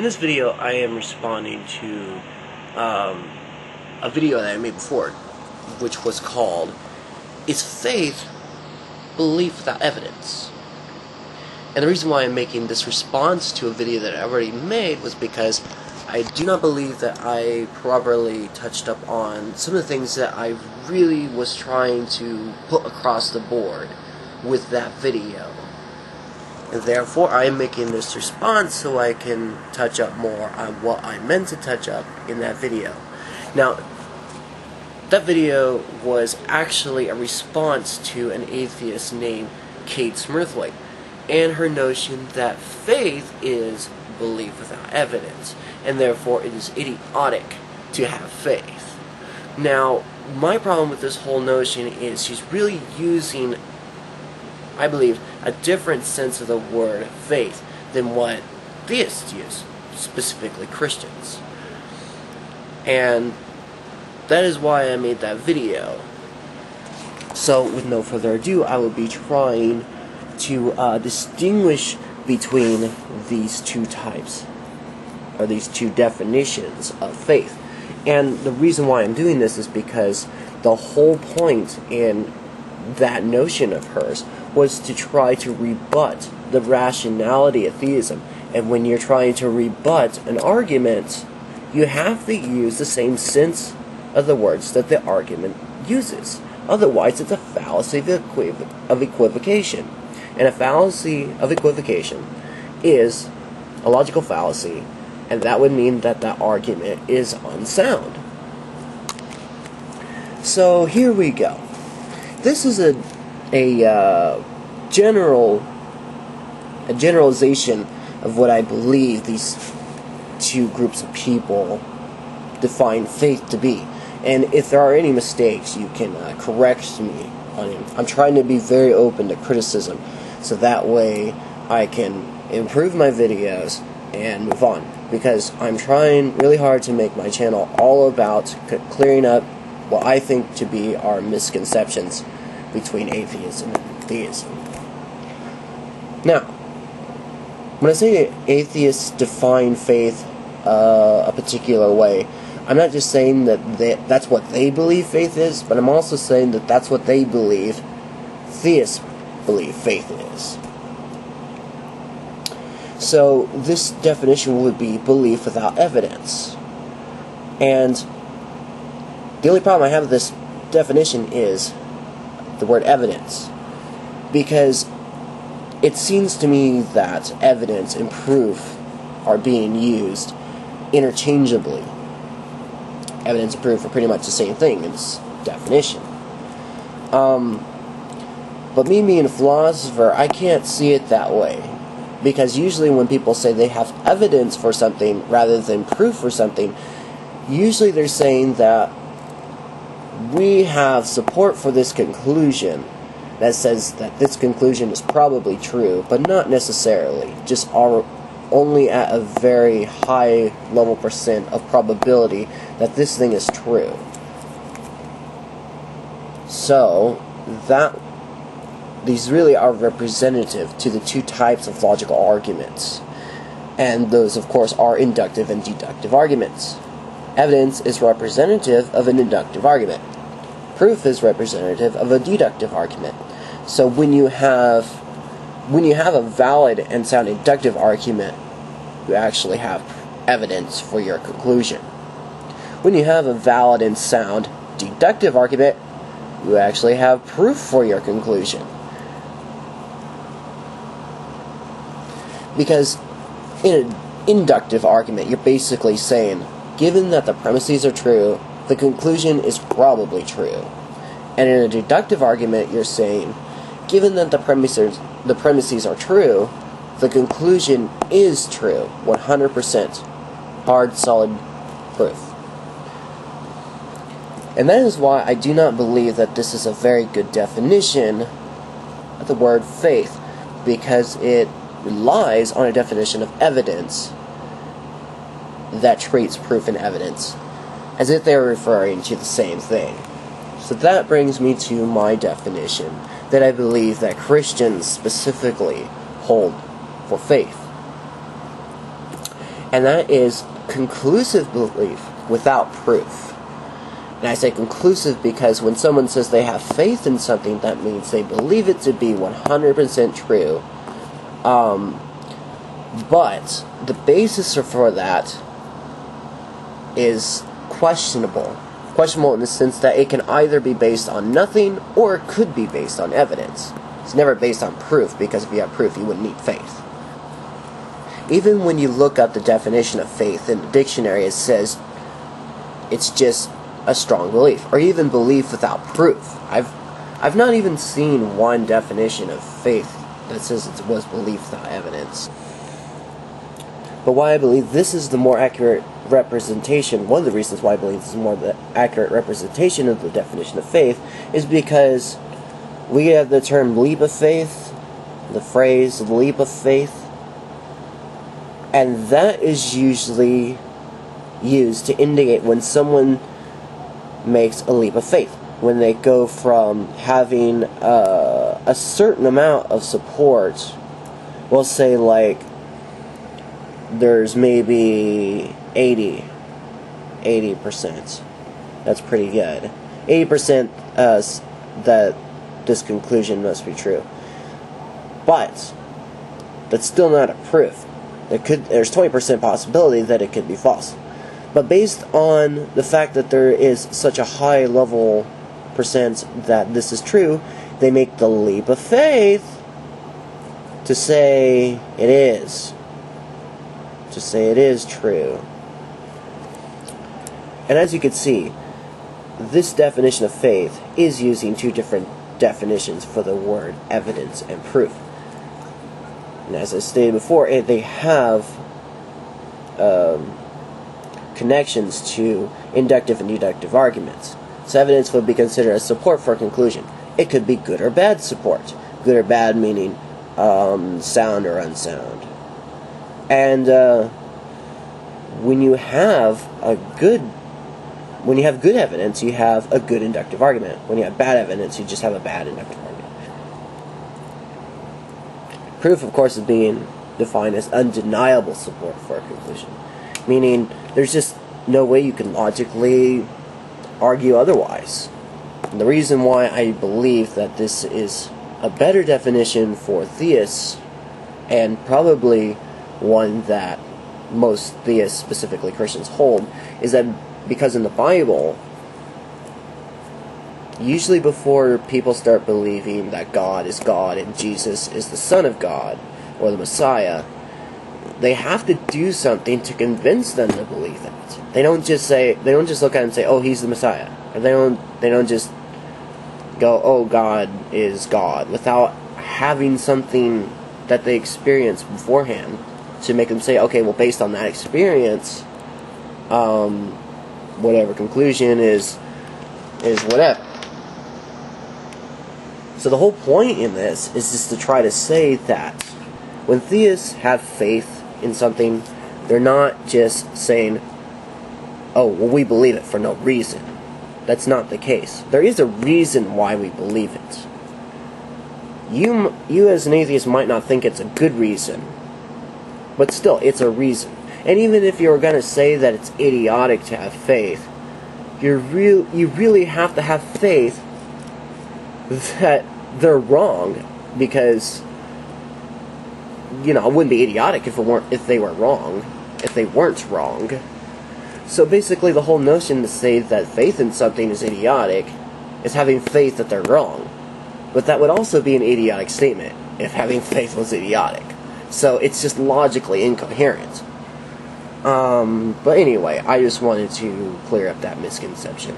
In this video, I am responding to a video that I made before, which was called, "Is Faith Belief Without Evidence?" And the reason why I'm making this response to a video that I already made was because I do not believe that I properly touched up on some of the things that I really was trying to put across the board with that video. And therefore, I am making this response so I can touch up more on what I meant to touch up in that video. Now, that video was actually a response to an atheist named Kate Smurthwaite and her notion that faith is belief without evidence, and therefore it is idiotic to have faith. Now, my problem with this whole notion is she's really using, I believe, a different sense of the word faith than what theists use, specifically Christians. And that is why I made that video. So, with no further ado, I will be trying to distinguish between these two types, or these two definitions of faith. And the reason why I'm doing this is because the whole point in that notion of hers was to try to rebut the rationality of theism. And when you're trying to rebut an argument, you have to use the same sense of the words that the argument uses. Otherwise, it's a fallacy of equivocation. And a fallacy of equivocation is a logical fallacy, and that would mean that that argument is unsound. So here we go. This is a generalization of what I believe these two groups of people define faith to be. And if there are any mistakes, you can correct me on it. I'm trying to be very open to criticism, so that way I can improve my videos and move on. Because I'm trying really hard to make my channel all about clearing up what I think to be our misconceptions between atheism and theism. Now, when I say atheists define faith a particular way, I'm not just saying that that's what they believe faith is, but I'm also saying that that's what they believe theists believe faith is. So this definition would be belief without evidence. And the only problem I have with this definition is the word evidence, because it seems to me that evidence and proof are being used interchangeably. Evidence and proof are pretty much the same thing in this definition. But me being a philosopher, I can't see it that way, because usually when people say they have evidence for something rather than proof for something, usually they're saying that we have support for this conclusion that says that this conclusion is probably true, but not necessarily, just only at a very high level % of probability that this thing is true. So, these really are representative to the two types of logical arguments. And those, of course, are inductive and deductive arguments. Evidence is representative of an inductive argument. Proof is representative of a deductive argument. So when you have a valid and sound inductive argument, you actually have evidence for your conclusion. When you have a valid and sound deductive argument, you actually have proof for your conclusion. Because in an inductive argument, you're basically saying, given that the premises are true, the conclusion is probably true. And in a deductive argument, you're saying, given that the premises are true, the conclusion is true, 100%, hard, solid proof. And that is why I do not believe that this is a very good definition of the word faith, because it relies on a definition of evidence that treats proof and evidence as if they are referring to the same thing. So that brings me to my definition that I believe that Christians specifically hold for faith. and that is conclusive belief without proof. And I say conclusive because when someone says they have faith in something, that means they believe it to be 100% true. But the basis for that is questionable. Questionable in the sense that it can either be based on nothing or it could be based on evidence. It's never based on proof, because if you have proof, you wouldn't need faith. Even when you look up the definition of faith in the dictionary, it says it's just a strong belief, or even belief without proof. I've not even seen one definition of faith that says it was belief without evidence. But why I believe this is the more accurate representation, one of the reasons why I believe this is more the accurate representation of the definition of faith, is because we have the term leap of faith, the phrase leap of faith, and that is usually used to indicate when someone makes a leap of faith, when they go from having a certain amount of support. We'll say like there's maybe 80%. That's pretty good. 80% that this conclusion must be true. But that's still not a proof. There's 20% possibility that it could be false. But based on the fact that there is such a high level percent that this is true, they make the leap of faith to say it is. To say it is true. And as you can see, this definition of faith is using two different definitions for the word evidence and proof. And as I stated before, they have connections to inductive and deductive arguments. So evidence would be considered as support for a conclusion. It could be good or bad support. Good or bad meaning sound or unsound. And when you have good evidence, you have a good inductive argument. When you have bad evidence, you just have a bad inductive argument. Proof, of course, is being defined as undeniable support for a conclusion, meaning there's just no way you can logically argue otherwise. And the reason why I believe that this is a better definition for theists, and probably one that most theists, specifically Christians, hold, is that because in the Bible, usually before people start believing that God is God and Jesus is the Son of God, or the Messiah, they have to do something to convince them to believe that. They don't just look at it and say, oh, he's the Messiah. Or they don't just go, oh, God is God, without having something that they experienced beforehand to make them say, okay, well, based on that experience, whatever conclusion is whatever. So the whole point in this is just to try to say that when theists have faith in something, they're not just saying, oh, well, we believe it for no reason. That's not the case. There is a reason why we believe it. You as an atheist might not think it's a good reason, but still, it's a reason. And even if you're going to say that it's idiotic to have faith, you really have to have faith that they're wrong, because it wouldn't be idiotic if they weren't wrong. So basically, the whole notion to say that faith in something is idiotic is having faith that they're wrong. But that would also be an idiotic statement if having faith was idiotic. So it's just logically incoherent. But anyway, I just wanted to clear up that misconception.